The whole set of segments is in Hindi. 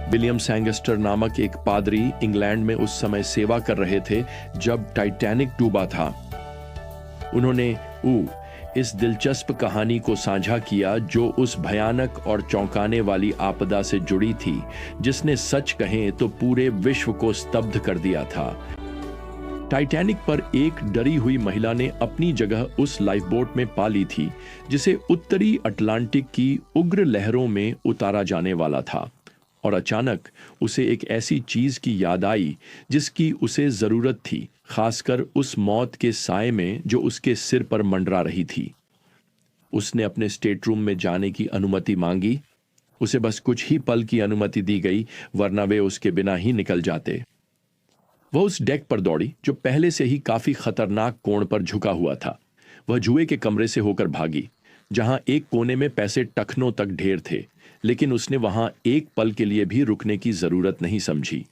विलियम सैंगस्टर नामक एक पादरी इंग्लैंड में उस समय सेवा कर रहे थे जब टाइटैनिक डूबा था। उन्होंने इस दिलचस्प कहानी को साझा किया जो उस भयानक और चौंकाने वाली आपदा से जुड़ी थी, जिसने सच कहें तो पूरे विश्व को स्तब्ध कर दिया था। टाइटैनिक पर एक डरी हुई महिला ने अपनी जगह उस लाइफबोट में पा ली थी, जिसे उत्तरी अटलांटिक की उग्र लहरों में उतारा जाने वाला था। और अचानक उसे एक ऐसी चीज की याद आई जिसकी उसे जरूरत थी, खासकर उस मौत के साए में जो उसके सिर पर मंडरा रही थी। उसने अपने स्टेटरूम में जाने की अनुमति मांगी। उसे बस कुछ ही पल की अनुमति दी गई, वरना वे उसके बिना ही निकल जाते। वह उस डेक पर दौड़ी जो पहले से ही काफी खतरनाक कोण पर झुका हुआ था। वह जुए के कमरे से होकर भागी, जहां एक कोने में पैसे टखनों तक ढेर थे, लेकिन उसने वहां एक पल के लिए भी रुकने की जरूरत नहीं समझी।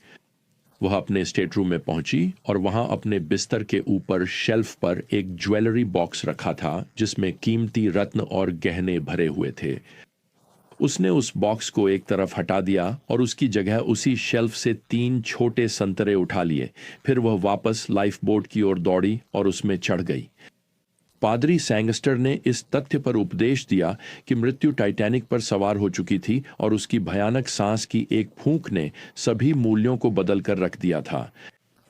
वह अपने स्टेटरूम में पहुंची और वहां अपने बिस्तर के ऊपर शेल्फ पर एक ज्वेलरी बॉक्स रखा था जिसमें कीमती रत्न और गहने भरे हुए थे। उसने उस बॉक्स को एक तरफ हटा दिया और उसकी जगह उसी शेल्फ से 3 छोटे संतरे उठा लिए। फिर वह वापस लाइफ बोट की ओर दौड़ी और उसमें चढ़ गई। पादरी सैंगस्टर ने इस तथ्य पर उपदेश दिया कि मृत्यु टाइटैनिक पर सवार हो चुकी थी और उसकी भयानक सांस की एक फूंक ने सभी मूल्यों को बदल कर रख दिया था।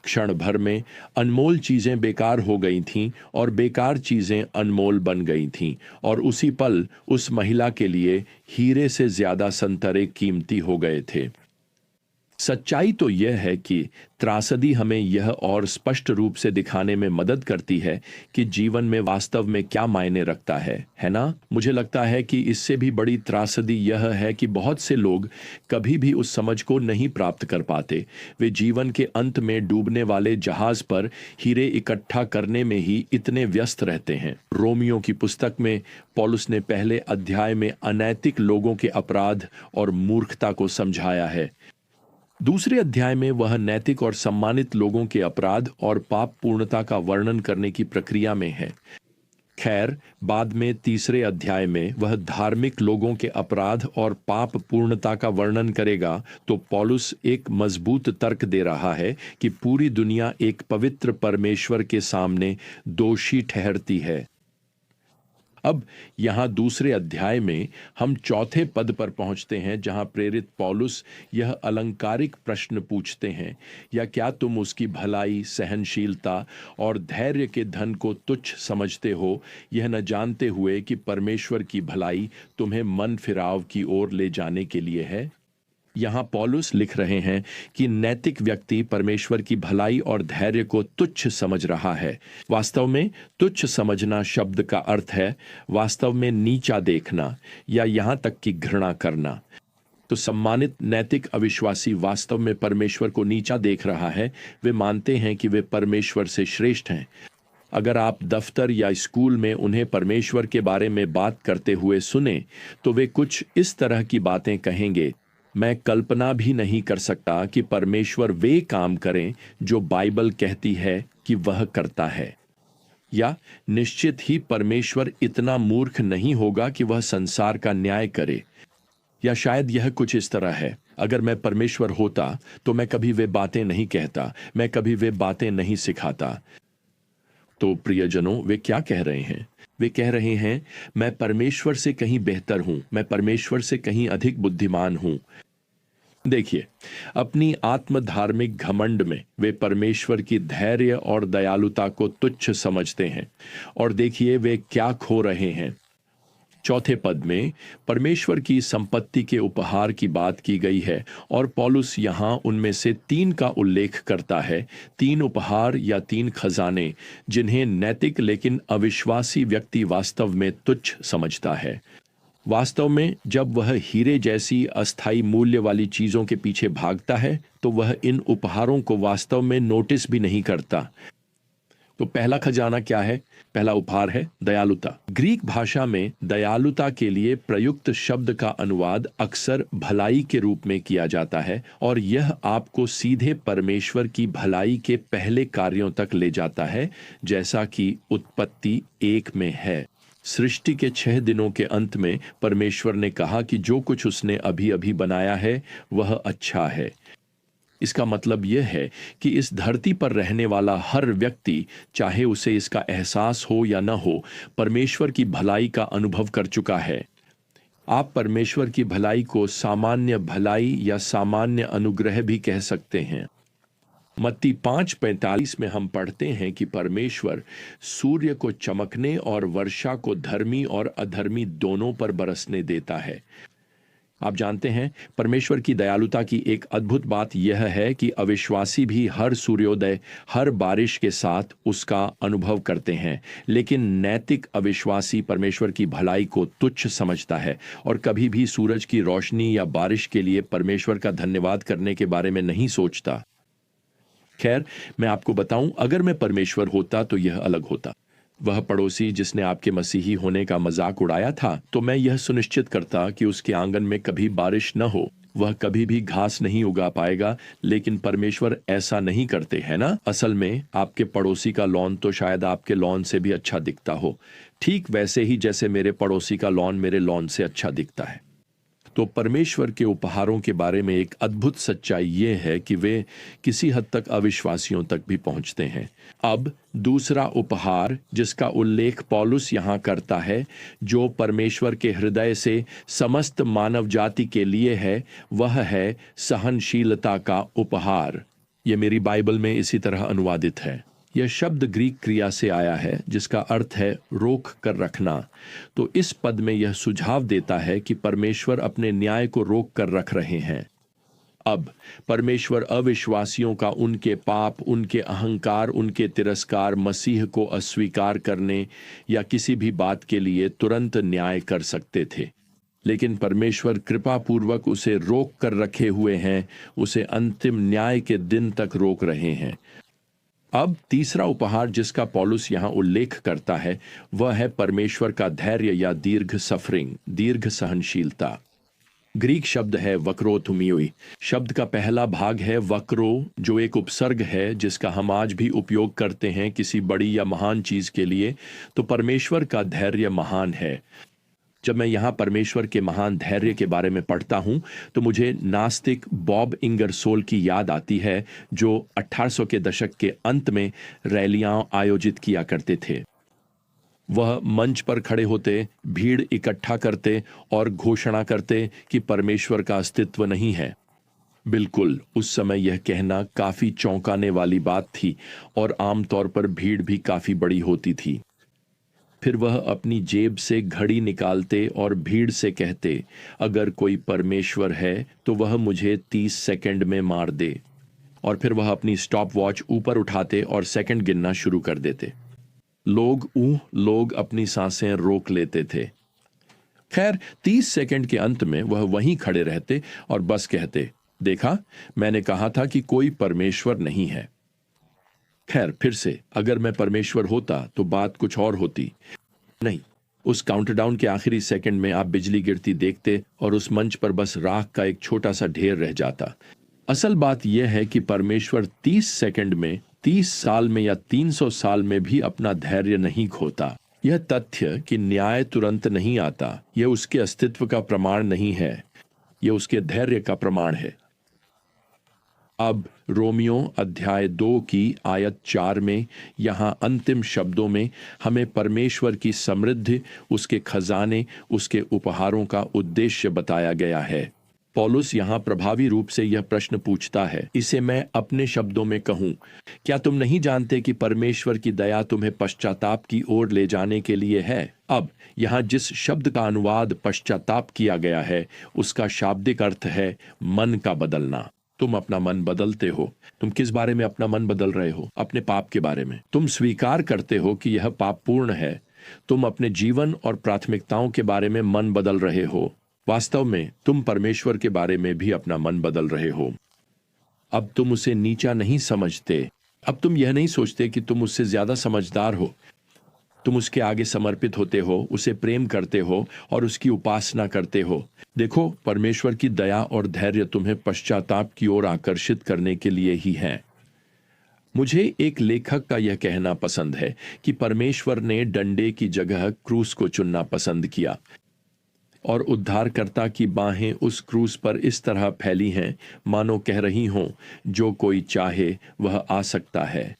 क्षण भर में अनमोल चीजें बेकार हो गई थीं और बेकार चीजें अनमोल बन गई थीं, और उसी पल उस महिला के लिए हीरे से ज्यादा संतरे कीमती हो गए थे। सच्चाई तो यह है कि त्रासदी हमें यह और स्पष्ट रूप से दिखाने में मदद करती है कि जीवन में वास्तव में क्या मायने रखता है ना? मुझे लगता है कि इससे भी बड़ी त्रासदी यह है कि बहुत से लोग कभी भी उस समझ को नहीं प्राप्त कर पाते। वे जीवन के अंत में डूबने वाले जहाज पर हीरे इकट्ठा करने में ही इतने व्यस्त रहते हैं। रोमियो की पुस्तक में पौलुस ने पहले अध्याय में अनैतिक लोगों के अपराध और मूर्खता को समझाया है। दूसरे अध्याय में वह नैतिक और सम्मानित लोगों के अपराध और पाप पूर्णता का वर्णन करने की प्रक्रिया में है। खैर, बाद में तीसरे अध्याय में वह धार्मिक लोगों के अपराध और पाप पूर्णता का वर्णन करेगा। तो पौलुस एक मजबूत तर्क दे रहा है कि पूरी दुनिया एक पवित्र परमेश्वर के सामने दोषी ठहरती है। अब यहां दूसरे अध्याय में हम चौथे पद पर पहुंचते हैं, जहां प्रेरित पौलुस यह अलंकारिक प्रश्न पूछते हैं, या क्या तुम उसकी भलाई, सहनशीलता और धैर्य के धन को तुच्छ समझते हो, यह न जानते हुए कि परमेश्वर की भलाई तुम्हें मन फिराव की ओर ले जाने के लिए है। यहाँ पौलुस लिख रहे हैं कि नैतिक व्यक्ति परमेश्वर की भलाई और धैर्य को तुच्छ समझ रहा है। वास्तव में तुच्छ समझना शब्द का अर्थ है वास्तव में नीचा देखना, या यहाँ तक कि घृणा करना। तो सम्मानित नैतिक अविश्वासी वास्तव में परमेश्वर को नीचा देख रहा है। वे मानते हैं कि वे परमेश्वर से श्रेष्ठ हैं। अगर आप दफ्तर या स्कूल में उन्हें परमेश्वर के बारे में बात करते हुए सुने तो वे कुछ इस तरह की बातें कहेंगे, मैं कल्पना भी नहीं कर सकता कि परमेश्वर वे काम करें जो बाइबल कहती है कि वह करता है। या निश्चित ही परमेश्वर इतना मूर्ख नहीं होगा कि वह संसार का न्याय करे। या शायद यह कुछ इस तरह है, अगर मैं परमेश्वर होता तो मैं कभी वे बातें नहीं कहता, मैं कभी वे बातें नहीं सिखाता। तो प्रियजनों, वे क्या कह रहे हैं? वे कह रहे हैं, मैं परमेश्वर से कहीं बेहतर हूं, मैं परमेश्वर से कहीं अधिक बुद्धिमान हूं। देखिए, अपनी आत्मधार्मिक घमंड में वे परमेश्वर की धैर्य और दयालुता को तुच्छ समझते हैं। और देखिए वे क्या खो रहे हैं। चौथे पद में परमेश्वर की संपत्ति के उपहार की बात की गई है और पौलुस यहां उनमें से 3 का उल्लेख करता है। 3 उपहार या 3 खजाने जिन्हें नैतिक लेकिन अविश्वासी व्यक्ति वास्तव में तुच्छ समझता है। वास्तव में जब वह हीरे जैसी अस्थाई मूल्य वाली चीजों के पीछे भागता है तो वह इन उपहारों को वास्तव में नोटिस भी नहीं करता। तो पहला खजाना क्या है? पहला उपहार है दयालुता। ग्रीक भाषा में दयालुता के लिए प्रयुक्त शब्द का अनुवाद अक्सर भलाई के रूप में किया जाता है और यह आपको सीधे परमेश्वर की भलाई के पहले कार्यों तक ले जाता है, जैसा कि उत्पत्ति 1 में है। सृष्टि के 6 दिनों के अंत में परमेश्वर ने कहा कि जो कुछ उसने अभी अभी बनाया है वह अच्छा है। इसका मतलब यह है कि इस धरती पर रहने वाला हर व्यक्ति, चाहे उसे इसका एहसास हो या न हो, परमेश्वर की भलाई का अनुभव कर चुका है। आप परमेश्वर की भलाई को सामान्य भलाई या सामान्य अनुग्रह भी कह सकते हैं। मत्ती 5:45 में हम पढ़ते हैं कि परमेश्वर सूर्य को चमकने और वर्षा को धर्मी और अधर्मी दोनों पर बरसने देता है। आप जानते हैं, परमेश्वर की दयालुता की एक अद्भुत बात यह है कि अविश्वासी भी हर सूर्योदय, हर बारिश के साथ उसका अनुभव करते हैं, लेकिन नैतिक अविश्वासी परमेश्वर की भलाई को तुच्छ समझता है और कभी भी सूरज की रोशनी या बारिश के लिए परमेश्वर का धन्यवाद करने के बारे में नहीं सोचता। खैर, मैं आपको बताऊं, अगर मैं परमेश्वर होता तो यह अलग होता। वह पड़ोसी जिसने आपके मसीही होने का मजाक उड़ाया था, तो मैं यह सुनिश्चित करता कि उसके आंगन में कभी बारिश न हो, वह कभी भी घास नहीं उगा पाएगा। लेकिन परमेश्वर ऐसा नहीं करते, है ना? असल में आपके पड़ोसी का लॉन तो शायद आपके लॉन से भी अच्छा दिखता हो, ठीक वैसे ही जैसे मेरे पड़ोसी का लॉन मेरे लॉन से अच्छा दिखता है। तो परमेश्वर के उपहारों के बारे में एक अद्भुत सच्चाई ये है कि वे किसी हद तक अविश्वासियों तक भी पहुंचते हैं। अब दूसरा उपहार जिसका उल्लेख पौलुस यहाँ करता है, जो परमेश्वर के हृदय से समस्त मानव जाति के लिए है, वह है सहनशीलता का उपहार। यह मेरी बाइबल में इसी तरह अनुवादित है। यह शब्द ग्रीक क्रिया से आया है जिसका अर्थ है रोक कर रखना। तो इस पद में यह सुझाव देता है कि परमेश्वर अपने न्याय को रोक कर रख रहे हैं। अब परमेश्वर अविश्वासियों का उनके पाप, उनके अहंकार, उनके तिरस्कार, मसीह को अस्वीकार करने या किसी भी बात के लिए तुरंत न्याय कर सकते थे, लेकिन परमेश्वर कृपापूर्वक उसे रोक कर रखे हुए हैं, उसे अंतिम न्याय के दिन तक रोक रहे हैं। अब तीसरा उपहार जिसका पौलुस यहाँ उल्लेख करता है, वह है परमेश्वर का धैर्य या दीर्घ सफरिंग, दीर्घ सहनशीलता। ग्रीक शब्द है वक्रोथुमियोई। शब्द का पहला भाग है वक्रो, जो एक उपसर्ग है जिसका हम आज भी उपयोग करते हैं किसी बड़ी या महान चीज के लिए। तो परमेश्वर का धैर्य महान है। जब मैं यहाँ परमेश्वर के महान धैर्य के बारे में पढ़ता हूँ तो मुझे नास्तिक बॉब इंगरसोल की याद आती है, जो 1800 के दशक के अंत में रैलियां आयोजित किया करते थे। वह मंच पर खड़े होते, भीड़ इकट्ठा करते और घोषणा करते कि परमेश्वर का अस्तित्व नहीं है। बिल्कुल, उस समय यह कहना काफी चौंकाने वाली बात थी और आमतौर पर भीड़ भी काफी बड़ी होती थी। फिर वह अपनी जेब से घड़ी निकालते और भीड़ से कहते, अगर कोई परमेश्वर है तो वह मुझे 30 सेकंड में मार दे। और फिर वह अपनी स्टॉप वॉच ऊपर उठाते और सेकंड गिनना शुरू कर देते। लोग अपनी सांसें रोक लेते थे। खैर, 30 सेकंड के अंत में वह वहीं खड़े रहते और बस कहते, देखा, मैंने कहा था कि कोई परमेश्वर नहीं है। खैर, फिर से, अगर मैं परमेश्वर होता तो बात कुछ और होती। नहीं, उस काउंटडाउन के आखिरी सेकंड में आप बिजली गिरती देखते और उस मंच पर बस राख का एक छोटा सा ढेर रह जाता। असल बात यह है कि परमेश्वर 30 सेकंड में, 30 साल में या 300 साल में भी अपना धैर्य नहीं खोता। यह तथ्य कि न्याय तुरंत नहीं आता, यह उसके अस्तित्व का प्रमाण नहीं है, यह उसके धैर्य का प्रमाण है। अब रोमियो अध्याय 2 की आयत 4 में, यहाँ अंतिम शब्दों में हमें परमेश्वर की समृद्धि, उसके खजाने, उसके उपहारों का उद्देश्य बताया गया है। पौलुस यहाँ प्रभावी रूप से यह प्रश्न पूछता है, इसे मैं अपने शब्दों में कहूं, क्या तुम नहीं जानते कि परमेश्वर की दया तुम्हें पश्चाताप की ओर ले जाने के लिए है? अब यहाँ जिस शब्द का अनुवाद पश्चाताप किया गया है, उसका शाब्दिक अर्थ है मन का बदलना। तुम अपना मन बदलते हो। तुम किस बारे में अपना मन बदल रहे हो? अपने पाप के बारे में। तुम स्वीकार करते हो कि यह पापपूर्ण है। तुम अपने जीवन और प्राथमिकताओं के बारे में मन बदल रहे हो। वास्तव में तुम परमेश्वर के बारे में भी अपना मन बदल रहे हो। अब तुम उसे नीचा नहीं समझते। अब तुम यह नहीं सोचते कि तुम उससे ज्यादा समझदार हो। तुम उसके आगे समर्पित होते हो, उसे प्रेम करते हो और उसकी उपासना करते हो। देखो, परमेश्वर की दया और धैर्य तुम्हें पश्चाताप की ओर आकर्षित करने के लिए ही है। मुझे एक लेखक का यह कहना पसंद है कि परमेश्वर ने डंडे की जगह क्रूस को चुनना पसंद किया और उद्धारकर्ता की बाहें उस क्रूस पर इस तरह फैली हैं मानो कह रही हों, जो कोई चाहे वह आ सकता है।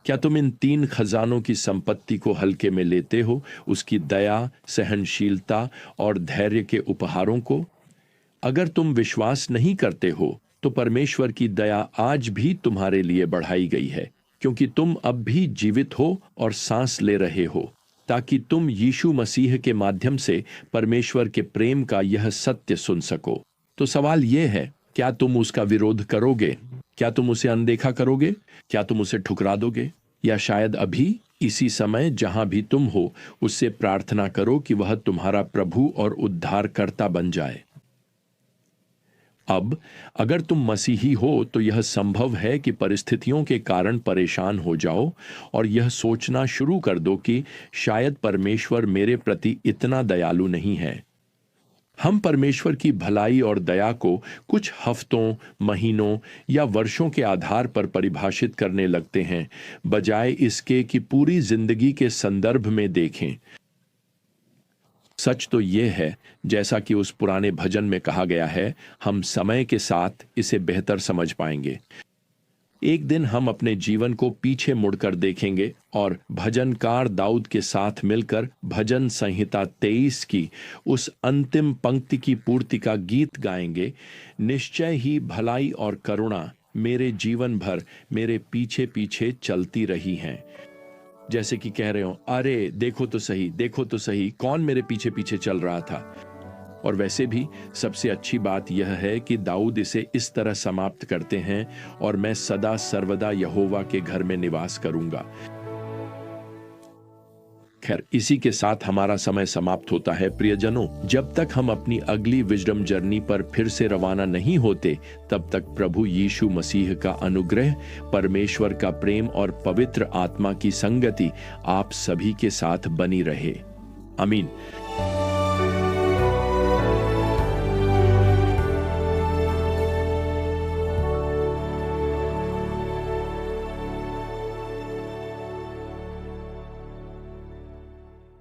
क्या तुम इन 3 खजानों की संपत्ति को हल्के में लेते हो, उसकी दया, सहनशीलता और धैर्य के उपहारों को? अगर तुम विश्वास नहीं करते हो तो परमेश्वर की दया आज भी तुम्हारे लिए बढ़ाई गई है, क्योंकि तुम अब भी जीवित हो और सांस ले रहे हो, ताकि तुम यीशु मसीह के माध्यम से परमेश्वर के प्रेम का यह सत्य सुन सको। तो सवाल यह है, क्या तुम उसका विरोध करोगे? क्या तुम उसे अनदेखा करोगे? क्या तुम उसे ठुकरा दोगे? या शायद अभी इसी समय जहां भी तुम हो उससे प्रार्थना करो कि वह तुम्हारा प्रभु और उद्धारकर्ता बन जाए। अब अगर तुम मसीही हो तो यह संभव है कि परिस्थितियों के कारण परेशान हो जाओ और यह सोचना शुरू कर दो कि शायद परमेश्वर मेरे प्रति इतना दयालु नहीं है। हम परमेश्वर की भलाई और दया को कुछ हफ्तों, महीनों या वर्षों के आधार पर परिभाषित करने लगते हैं, बजाय इसके कि पूरी जिंदगी के संदर्भ में देखें। सच तो यह है, जैसा कि उस पुराने भजन में कहा गया है, हम समय के साथ इसे बेहतर समझ पाएंगे। एक दिन हम अपने जीवन को पीछे मुड़कर देखेंगे और भजनकार दाऊद के साथ मिलकर भजन संहिता 23 की उस अंतिम पंक्ति की पूर्ति का गीत गाएंगे, निश्चय ही भलाई और करुणा मेरे जीवन भर मेरे पीछे पीछे चलती रही हैं। जैसे कि कह रहे हो, अरे देखो तो सही, देखो तो सही, कौन मेरे पीछे पीछे चल रहा था। और वैसे भी सबसे अच्छी बात यह है कि दाऊद इसे इस तरह समाप्त करते हैं, और मैं सदा सर्वदा यहोवा के घर में निवास करूंगा। खैर, इसी के साथ हमारा समय समाप्त होता है प्रियजनों। जब तक हम अपनी अगली विजडम जर्नी पर फिर से रवाना नहीं होते, तब तक प्रभु यीशु मसीह का अनुग्रह, परमेश्वर का प्रेम और पवित्र आत्मा की संगति आप सभी के साथ बनी रहे। आमीन।